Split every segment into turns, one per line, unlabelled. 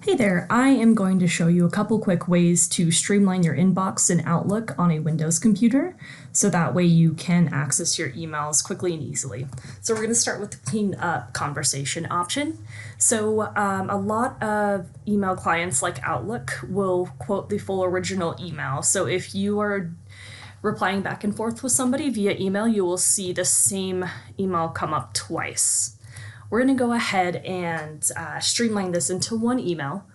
Hey there, I am going to show you a couple quick ways to streamline your inbox in Outlook on a Windows computer, so that way you can access your emails quickly and easily. So we're going to start with the clean up conversation option. So a lot of email clients like Outlook will quote the full original email. So if you are replying back and forth with somebody via email, you will see the same email come up twice. We're going to go ahead and streamline this into one email.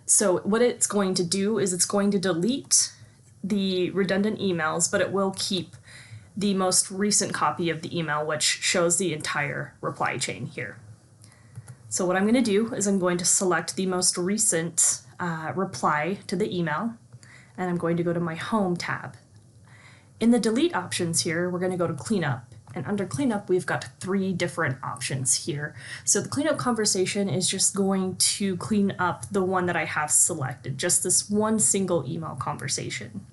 So what it's going to do is it's going to delete the redundant emails, but it will keep the most recent copy of the email, which shows the entire reply chain here. So what I'm going to do is I'm going to select the most recent reply to the email, and I'm going to go to my Home tab. In the delete options here, we're going to go to cleanup. And under cleanup, we've got 3 different options here. So the cleanup conversation is just going to clean up the one that I have selected, just this one single email conversation.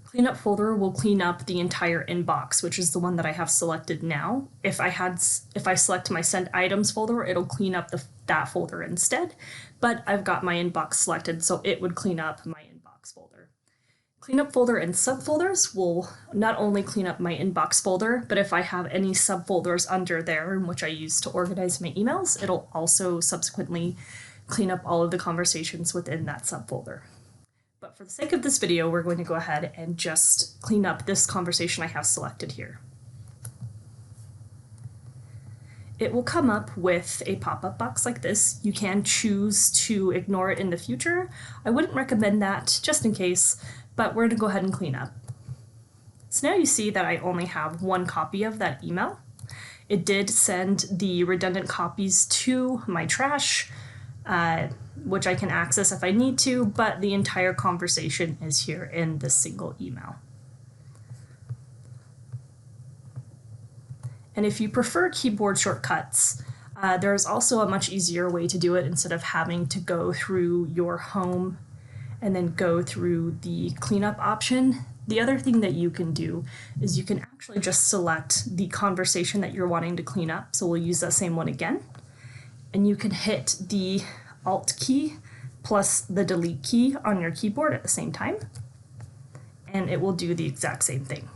Cleanup folder will clean up the entire inbox, which is the one that I have selected now. If I select my sent items folder, it'll clean up that folder instead, but I've got my inbox selected, so it would clean up my inbox folder. Cleanup folder and subfolders will not only clean up my inbox folder, but if I have any subfolders under there in which I use to organize my emails, it'll also subsequently clean up all of the conversations within that subfolder. But for the sake of this video, we're going to go ahead and just clean up this conversation I have selected here. It will come up with a pop-up box like this. You can choose to ignore it in the future. I wouldn't recommend that, just in case, but we're going to go ahead and clean up. So now you see that I only have one copy of that email. It did send the redundant copies to my trash, which I can access if I need to, but the entire conversation is here in this single email. And if you prefer keyboard shortcuts, there's also a much easier way to do it instead of having to go through your home and then go through the cleanup option. The other thing that you can do is you can actually just select the conversation that you're wanting to clean up. So we'll use that same one again. And you can hit the Alt key plus the delete key on your keyboard at the same time. And it will do the exact same thing.